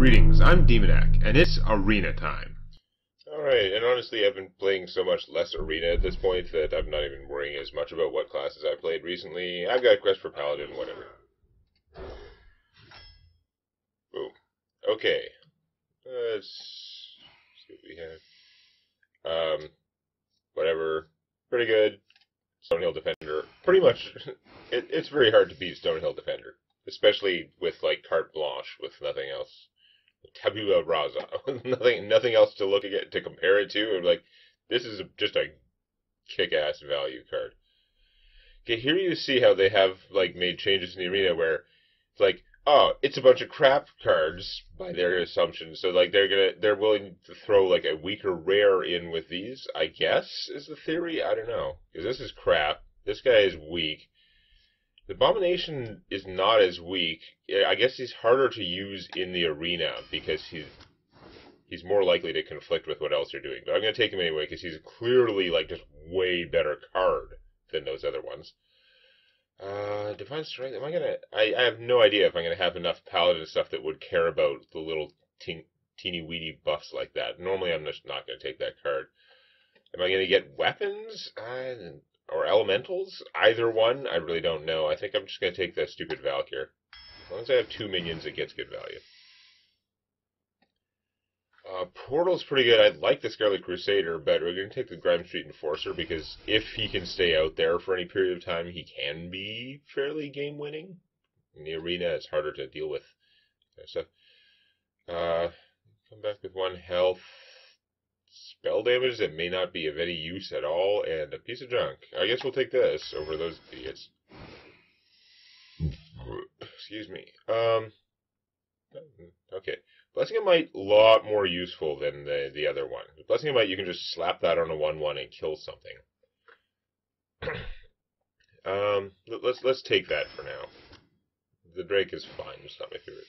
Greetings, I'm Demonac, and it's Arena time. Alright, and honestly I've been playing so much less Arena at this point that I'm not even worrying as much about what classes I've played recently. I've got a quest for Paladin, whatever. Boom. Okay. Let's see what we have. Whatever. Pretty good. Stonehill Defender. Pretty much, it's very hard to beat Stonehill Defender. Especially with, like, carte blanche, with nothing else. Tabula rasa. nothing else to look at, to compare it to. I'm like, this is just a kick-ass value card. Okay, here you see how they have, like, made changes in the arena where it's like, oh, it's a bunch of crap cards by their assumption. So, like, they're willing to throw, like, a weaker rare in with these, I guess, is the theory. I don't know. Because this is crap. This guy is weak. The Abomination is not as weak. I guess he's harder to use in the arena because he's more likely to conflict with what else you're doing. But I'm going to take him anyway because he's clearly, like, just way better card than those other ones. Divine Strength, am I going to... I have no idea if I'm going to have enough Paladin stuff that would care about the little teeny-weeny buffs like that. Normally I'm just not going to take that card. Am I going to get weapons? Or elementals? Either one? I really don't know. I think I'm just going to take the stupid Valkyr. As long as I have 2 minions, it gets good value. Portal's pretty good. I like the Scarlet Crusader, but we're going to take the Grime Street Enforcer because if he can stay out there for any period of time, he can be fairly game-winning. In the arena, it's harder to deal with. So, come back with 1 health. Spell damage that may not be of any use at all, and a piece of junk. I guess we'll take this over those idiots. Excuse me. Okay. Blessing of Might, a lot more useful than the other one. Blessing of Might, you can just slap that on a 1/1 and kill something. Let's take that for now. The Drake is fine, it's not my favorite.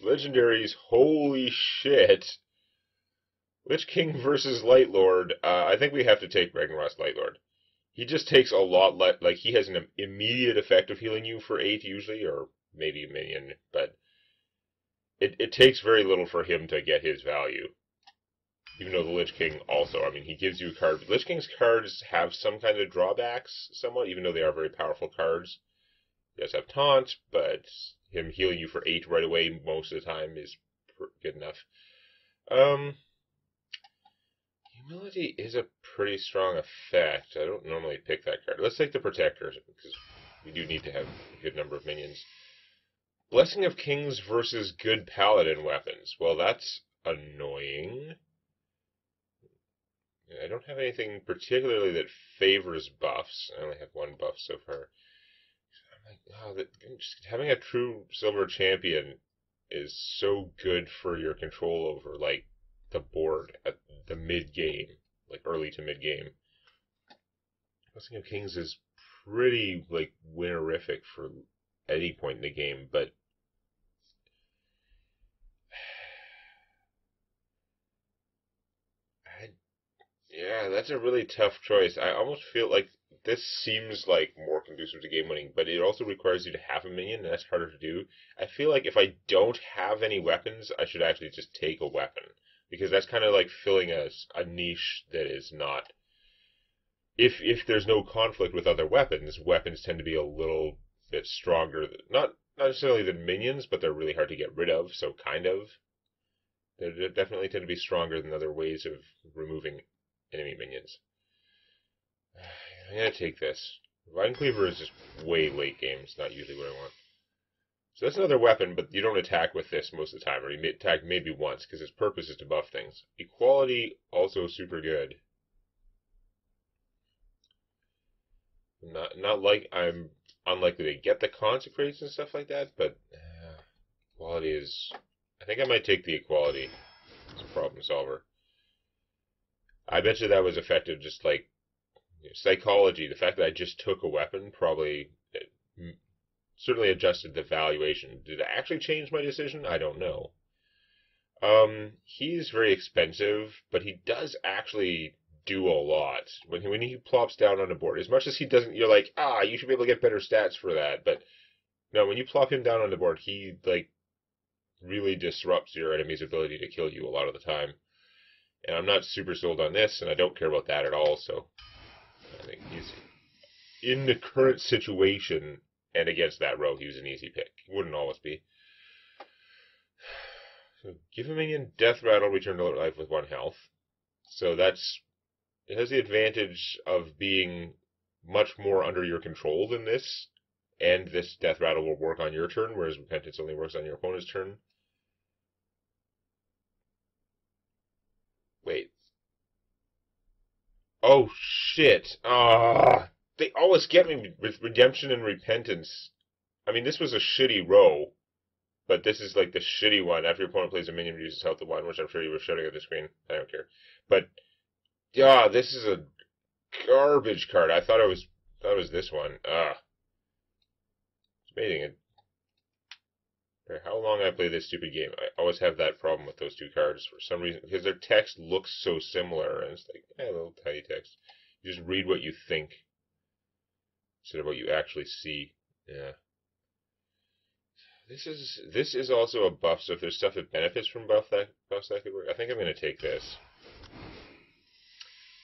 Legendaries, holy shit! Lich King versus Light Lord. I think we have to take Ragnaros Light Lord. He just takes a lot less. Like, he has an immediate effect of healing you for 8 usually, or maybe a minion, but it takes very little for him to get his value. Even though the Lich King also, I mean, he gives you a card. Lich King's cards have some kind of drawbacks, somewhat, even though they are very powerful cards. He does have taunt, but him healing you for 8 right away most of the time is good enough. Humility is a pretty strong effect. I don't normally pick that card. Let's take the Protector, because we do need to have a good number of minions. Blessing of Kings versus good Paladin weapons. Well, that's annoying. I don't have anything particularly that favors buffs. I only have 1 buff so far. I'm like, oh, just having a true silver champion is so good for your control over, like, the board at the mid-game, like early to mid-game. Blessing of Kings is pretty, like, winnerific for any point in the game, but yeah, that's a really tough choice. I almost feel like this seems like more conducive to game winning, but it also requires you to have a minion, and that's harder to do. I feel like if I don't have any weapons, I should actually just take a weapon. Because that's kind of like filling a niche that is not... If there's no conflict with other weapons, weapons tend to be a little bit stronger. Not necessarily than minions, but they're really hard to get rid of, so kind of. They definitely tend to be stronger than other ways of removing enemy minions. I'm going to take this. Vine Cleaver is just way late game. It's not usually what I want. So that's another weapon, but you don't attack with this most of the time, or you attack maybe once, because its purpose is to buff things. Equality, also super good. Not like I'm unlikely to get the Consecrates and stuff like that, but equality is... I think I might take the equality as a problem solver. I bet you that was effective, just like psychology. The fact that I just took a weapon probably... certainly adjusted the valuation. Did it actually change my decision? I don't know. He's very expensive, but he does actually do a lot. When he plops down on a board, as much as he doesn't, you're like, you should be able to get better stats for that. But no, when you plop him down on the board, he, like, really disrupts your enemy's ability to kill you a lot of the time. And I'm not super sold on this, and I don't care about that at all, so I think he's, in the current situation, and against that row, he was an easy pick. He wouldn't always be. So give a minion Death Rattle, return to life with 1 health. So it has the advantage of being much more under your control than this, and this Death Rattle will work on your turn, whereas Repentance only works on your opponent's turn. Wait. Oh, shit. They always get me with Redemption and Repentance. I mean, this was a shitty row, but this is like the shitty one. After your opponent plays a minion, reduces health to 1, which I'm sure you were shouting at the screen. I don't care. But, yeah, this is a garbage card. I thought it was this one. It's amazing. How long I play this stupid game, I always have that problem with those 2 cards for some reason, because their text looks so similar, and it's like, little tiny text. You just read what you think instead of what you actually see. Yeah. This is also a buff, so if there's stuff that benefits from buffs that could work. I think I'm going to take this.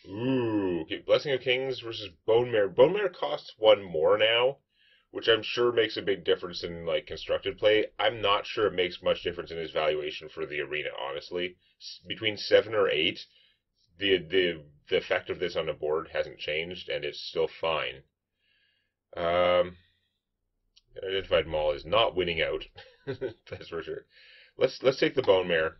Ooh, okay, Blessing of Kings versus Bone Mare. Bone Mare costs 1 more now, which I'm sure makes a big difference in like constructed play. I'm not sure it makes much difference in his valuation for the arena, honestly. Between 7 or 8, the effect of this on the board hasn't changed, and it's still fine. Identified Maul is not winning out. That's for sure. Let's take the Bone Mare.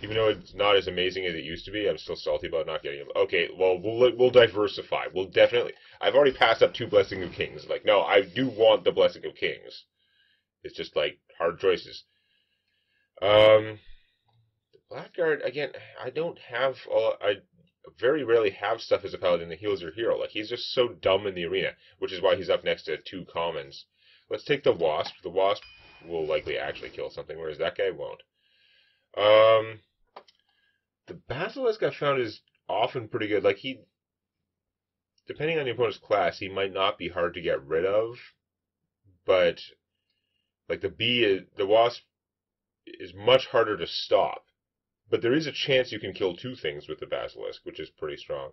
Even though it's not as amazing as it used to be, I'm still salty about not getting it. Okay, well, we'll diversify. We'll definitely... I've already passed up 2 Blessing of Kings. Like, no, I do want the Blessing of Kings. It's just, like, hard choices. The Blackguard, again, I don't have... I very rarely have stuff as a Paladin that heals your hero. Like, he's just so dumb in the arena, which is why he's up next to 2 commons. Let's take the Wasp. The Wasp will likely actually kill something, whereas that guy won't. The Basilisk I found is often pretty good. Like, depending on the opponent's class, he might not be hard to get rid of, but, like, the Wasp is much harder to stop. But there is a chance you can kill 2 things with the Basilisk, which is pretty strong.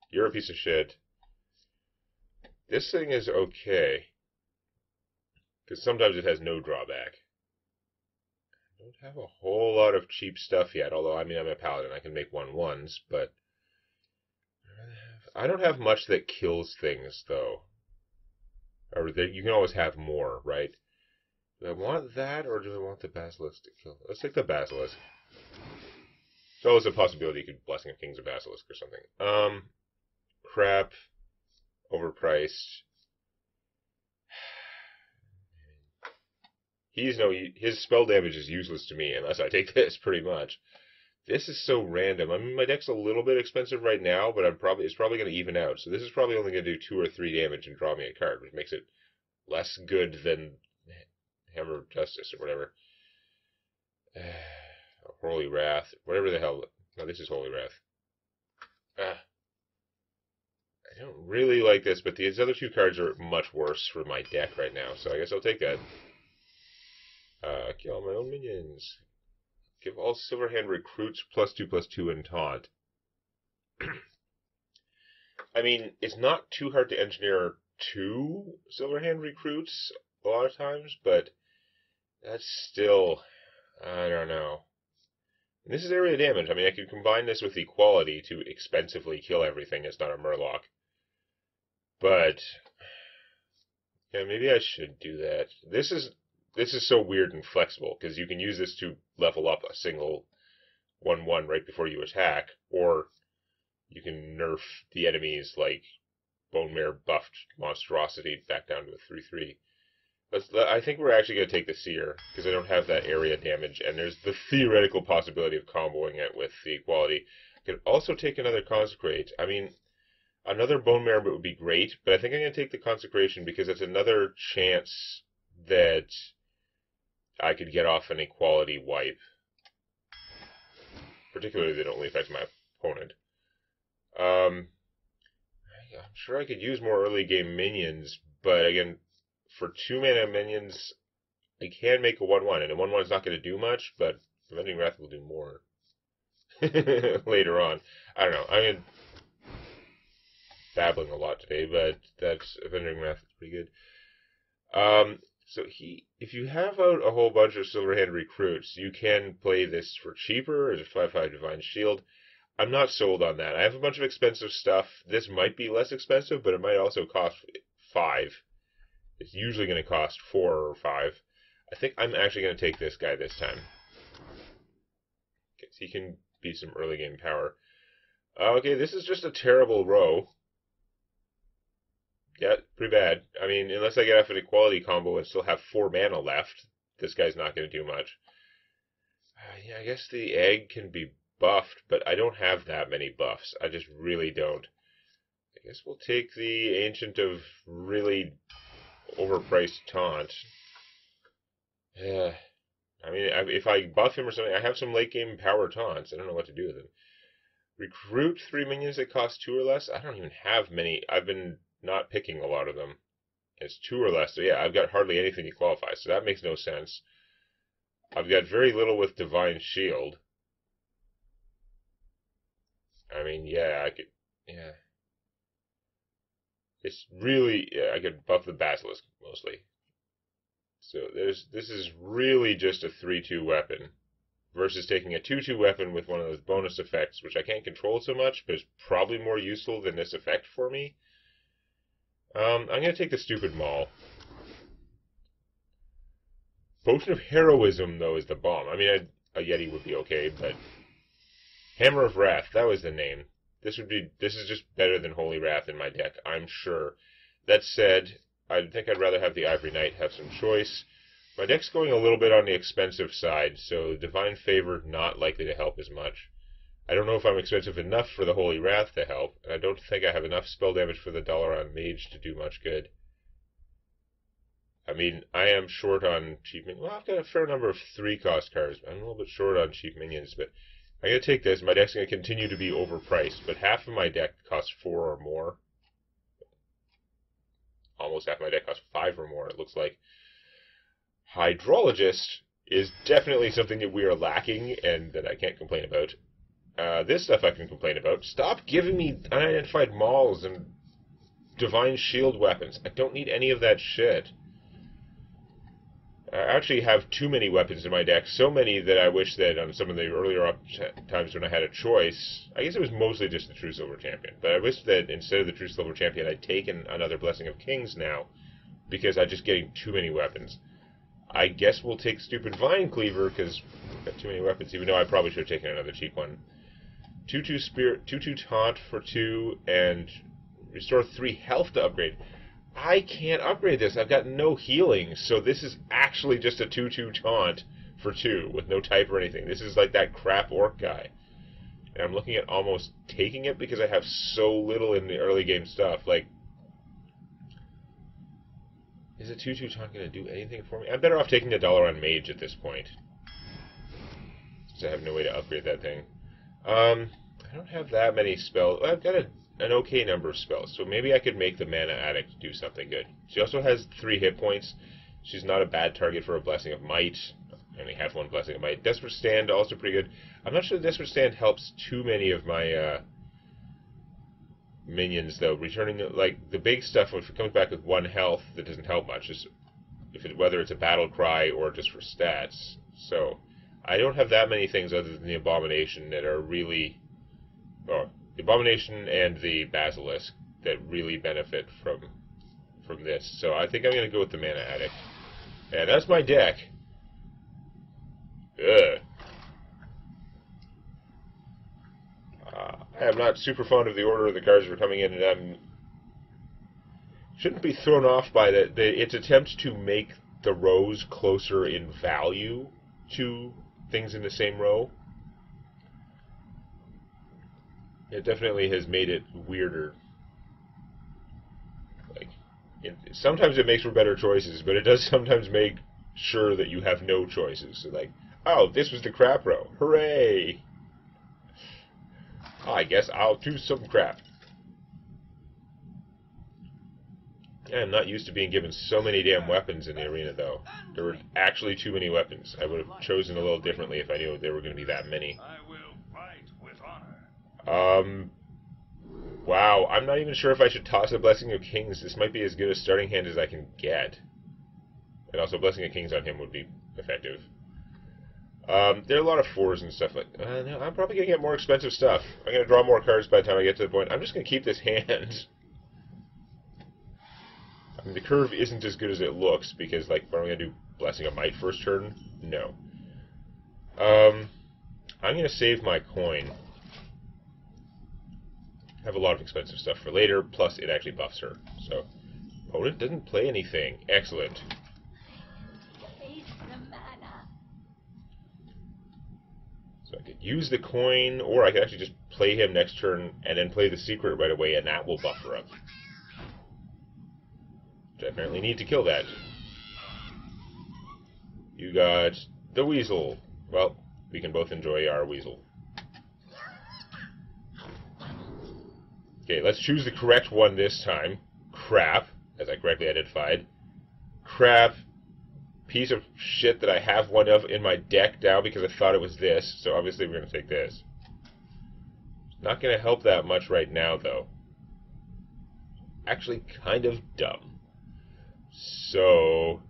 You're a piece of shit. This thing is okay, because sometimes it has no drawback. I don't have a whole lot of cheap stuff yet, although, I mean, I'm a Paladin. I can make 1/1s, but I don't have much that kills things, though. Or you can always have more, right? Do I want that, or do I want the Basilisk to kill? Let's take the Basilisk. There's always a possibility you could Blessing of Kings or Basilisk or something. Crap. Overpriced. His spell damage is useless to me unless I take this, pretty much. This is so random. I mean, my deck's a little bit expensive right now, but it's probably going to even out. So this is probably only going to do 2 or 3 damage and draw me a card, which makes it less good than Hammer of Justice or whatever. Holy Wrath, whatever the hell. No, this is Holy Wrath. I don't really like this, but these other 2 cards are much worse for my deck right now, so I guess I'll take that. Kill all my own minions. Give all Silverhand recruits +2/+2 and taunt. I mean, it's not too hard to engineer 2 Silverhand recruits a lot of times, but that's still, I don't know. And this is area damage. I mean, I could combine this with Equality to expensively kill everything. It's not a Murloc. But, yeah, maybe I should do that. This is so weird and flexible, because you can use this to level up a single 1/1 right before you attack, or you can nerf the enemy's, like, Bone Mare buffed monstrosity back down to a 3/3. I think we're actually going to take the Seer, because I don't have that area damage, and there's the theoretical possibility of comboing it with the Equality. I could also take another Consecrate. I mean, another Bone Mare would be great, but I think I'm going to take the Consecration, because it's another chance that I could get off an Equality wipe. Particularly, they don't really affect my opponent. I'm sure I could use more early game minions, but again, for 2 mana minions, I can make a 1/1, and a 1/1 is not going to do much, but Avenging Wrath will do more later on. I don't know. I mean, babbling a lot today, but that's Avenging Wrath is pretty good. So if you have out a whole bunch of Silverhand recruits, you can play this for cheaper as a 5/5 Divine Shield. I'm not sold on that. I have a bunch of expensive stuff. This might be less expensive, but it might also cost 5. It's usually going to cost 4 or 5. I think I'm actually going to take this guy this time. Because he can be some early game power. Okay, this is just a terrible row. Yeah, pretty bad. I mean, unless I get off an equality combo and still have 4 mana left, this guy's not going to do much. Yeah, I guess the egg can be buffed, but I don't have that many buffs. I just really don't. I guess we'll take the Ancient of really overpriced Taunt. Yeah. I mean, if I buff him or something, I have some late game power taunts. I don't know what to do with them. Recruit 3 minions that cost 2 or less? I don't even have many. I've been not picking a lot of them. It's 2 or less, so yeah, I've got hardly anything to qualify, so that makes no sense. I've got very little with Divine Shield. I mean, yeah, I could, yeah. It's really, yeah, I could buff the Basilisk, mostly. So this is really just a 3/2 weapon, versus taking a 2/2 weapon with one of those bonus effects, which I can't control so much, but is probably more useful than this effect for me. I'm going to take the stupid Maul. Potion of Heroism, though, is the bomb. I mean, a Yeti would be okay, but Hammer of Wrath, that was the name. This is just better than Holy Wrath in my deck, I'm sure. That said, I think I'd rather have the Ivory Knight have some choice. My deck's going a little bit on the expensive side, so Divine Favor not likely to help as much. I don't know if I'm expensive enough for the Holy Wrath to help, and I don't think I have enough spell damage for the Dalaran Mage to do much good. I mean, I am short on cheap minions. Well, I've got a fair number of 3-cost cards. I'm a little bit short on cheap minions, but I'm going to take this. My deck's going to continue to be overpriced, but half of my deck costs 4 or more. Almost half my deck costs 5 or more, it looks like. Hydrologist is definitely something that we are lacking and that I can't complain about. This stuff I can complain about. Stop giving me unidentified mauls and Divine Shield weapons. I don't need any of that shit. I actually have too many weapons in my deck, so many that I wish that on some of the earlier times when I had a choice, I guess it was mostly just the True Silver Champion, but I wish that instead of the True Silver Champion I'd taken another Blessing of Kings now, because I'm just getting too many weapons. I guess we'll take Stupid Vine Cleaver, because I've got too many weapons, even though I probably should have taken another cheap one. 2/2 Spirit, 2/2 Taunt for 2, and restore 3 health to upgrade. I can't upgrade this. I've got no healing, so this is actually just a 2/2 Taunt for 2 with no type or anything. This is like that crap orc guy. And I'm looking at almost taking it because I have so little in the early game stuff. Like, is a 2/2 Taunt going to do anything for me? I'm better off taking the Dalaran Mage at this point, since I have no way to upgrade that thing. I don't have that many spells. I've got an okay number of spells, so maybe I could make the Mana Addict do something good. She also has 3 hit points. She's not a bad target for a Blessing of Might. I only have 1 Blessing of Might. Desperate Stand, also pretty good. I'm not sure Desperate Stand helps too many of my minions, though. Returning, like, the big stuff, if it comes back with 1 health, that doesn't help much, just whether it's a Battle Cry or just for stats. So I don't have that many things other than the Abomination that are really... Oh, the Abomination and the Basilisk that really benefit from this. So I think I'm going to go with the Mana Addict. And that's my deck. Ugh. I am not super fond of the order of the cards that are coming in, and I shouldn't be thrown off by its attempt to make the rows closer in value to things in the same row. It definitely has made it weirder. Like, sometimes it makes for better choices, but it does sometimes make sure that you have no choices. So like, oh, this was the crap row. Hooray! I guess I'll do some crap. Yeah, I'm not used to being given so many damn weapons in the arena, though. There were actually too many weapons. I would have chosen a little differently if I knew there were going to be that many. Wow, I'm not even sure if I should toss a Blessing of Kings. This might be as good a starting hand as I can get. And also, Blessing of Kings on him would be effective. There are a lot of 4s and stuff like that. No, I'm probably going to get more expensive stuff. I'm going to draw more cards by the time I get to the point. I'm just going to keep this hand. I mean, the curve isn't as good as it looks, because, like, what am I going to do? Blessing of Might first turn? No. I'm going to save my coin. Have a lot of expensive stuff for later, plus it actually buffs her. So, opponent doesn't play anything. Excellent. So I could use the coin, or I could actually just play him next turn, and then play the secret right away, and that will buff her up. Which I apparently need to kill that. You got the Weasel. Well, we can both enjoy our Weasel. Okay, let's choose the correct one this time. Crap, as I correctly identified. Crap, piece of shit that I have one of in my deck now because I thought it was this, so obviously we're going to take this. Not going to help that much right now, though. Actually, kind of dumb. So,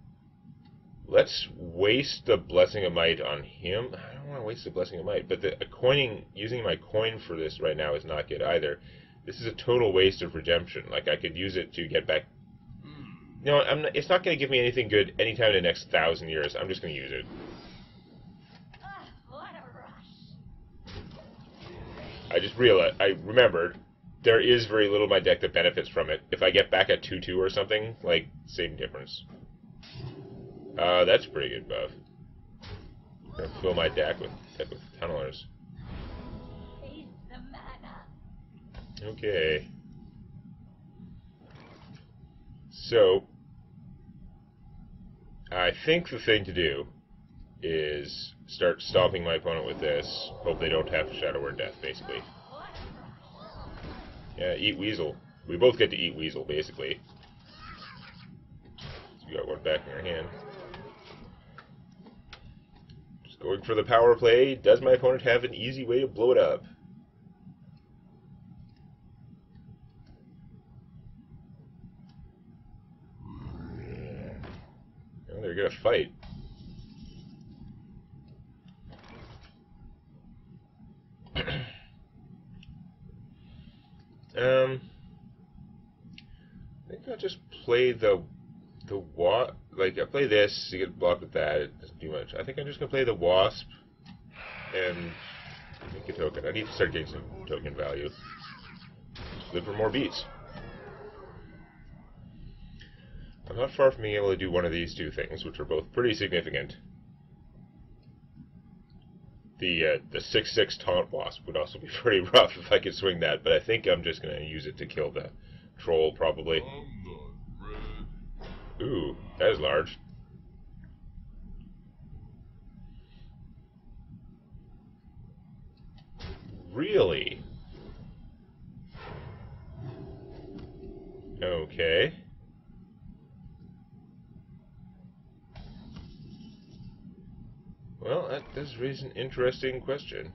let's waste the Blessing of Might on him. I don't want to waste the Blessing of Might, but using my coin for this right now is not good either. This is a total waste of redemption. Like, I could use it to get back. You know, it's not going to give me anything good anytime in the next 1,000 years. I'm just going to use it. What a rush. I remembered, there is very little in my deck that benefits from it. If I get back at 2/2 or something, like, same difference. That's a pretty good buff. I'm going to fill my deck with tunnelers. Okay. So, I think the thing to do is start stomping my opponent with this. Hope they don't have Shadow Word Death, basically. Yeah, eat Weasel. We both get to eat Weasel, basically. So we got one back in our hand. Just going for the power play. Does my opponent have an easy way to blow it up? They're gonna fight. I think I'll just play the like I play this, you get blocked with that, it doesn't do much. I think I'm just gonna play the Wasp and make a token. I need to start getting some token value. Just live for more beats. I'm not far from being able to do one of these two things, which are both pretty significant. The 6/6 Taunt Wasp would also be pretty rough if I could swing that, but I think I'm just going to use it to kill the troll, probably. Ooh, that is large. Really? Okay. Well, that does raise an interesting question.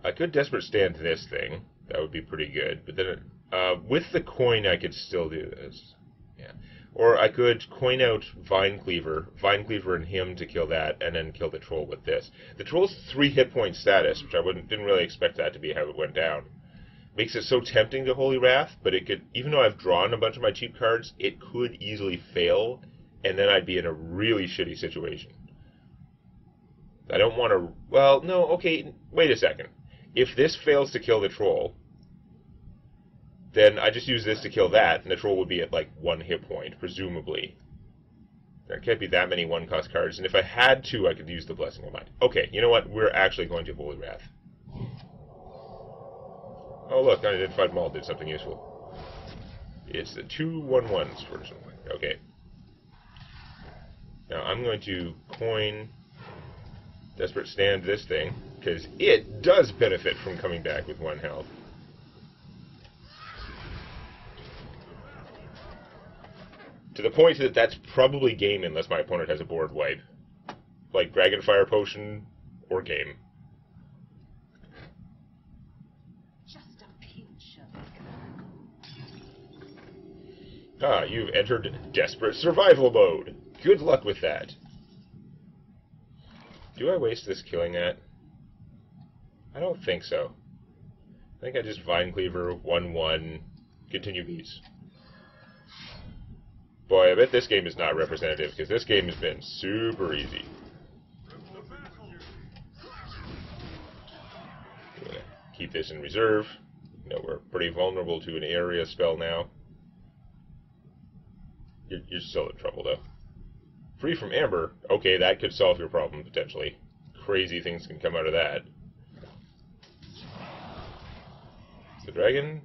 I could Desperate Stand this thing. That would be pretty good. But then, with the coin, I could still do this. Yeah. Or I could coin out Vine Cleaver and him to kill that, and then kill the troll with this. The troll's 3 hit point status, which I didn't really expect that to be how it went down. Makes it so tempting to Holy Wrath, but it could, even though I've drawn a bunch of my cheap cards, it could easily fail, and then I'd be in a really shitty situation. I don't want to... Well, no, okay, wait a second. If this fails to kill the troll, then I just use this to kill that, and the troll would be at, like, 1 hit point, presumably. There can't be that many 1-cost cards, and if I had to, I could use the Blessing of Might. Okay, you know what? We're actually going to Holy Wrath. Oh, look, Unidentified Maul did something useful. It's the 2/1/1s for something. Okay. Now, I'm going to coin... Desperate Stand this thing, because it does benefit from coming back with 1 health. To the point that that's probably game unless my opponent has a board wipe. Like Dragonfire Potion or game. Just a pinch of Ah, you've entered Desperate Survival Mode. Good luck with that. Do I waste this killing that? I don't think so. I think I just Vine Cleaver, 1-1, continue beats. Boy, I bet this game is not representative, because this game has been super easy. I'm gonna keep this in reserve. You know, we're pretty vulnerable to an area spell now. You're still in trouble, though. Free from Amber. Okay, that could solve your problem, potentially. Crazy things can come out of that. The dragon?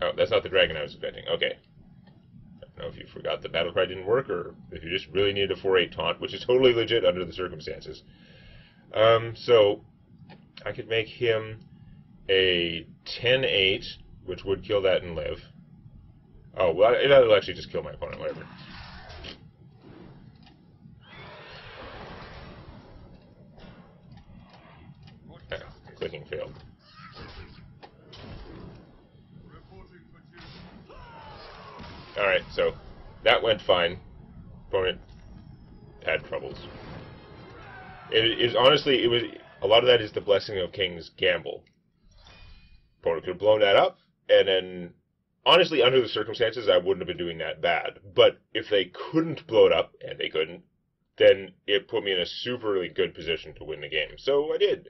Oh, that's not the dragon I was expecting. Okay. I don't know if you forgot the battle cry didn't work, or if you just really needed a 4-8 taunt, which is totally legit under the circumstances. So, I could make him a 10-8, which would kill that and live. Oh, well, it'll actually just kill my opponent, whatever. Clicking failed. Alright, so that went fine. Opponent had troubles. It is honestly, a lot of that is the Blessing of Kings gamble. Opponent could have blown that up, and then, honestly, under the circumstances, I wouldn't have been doing that bad. But if they couldn't blow it up, and they couldn't, then it put me in a super really good position to win the game. So I did.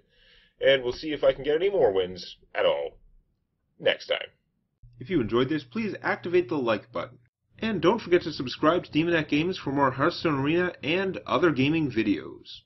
And we'll see if I can get any more wins at all next time. If you enjoyed this, please activate the like button. And don't forget to subscribe to Demonac Games for more Hearthstone Arena and other gaming videos.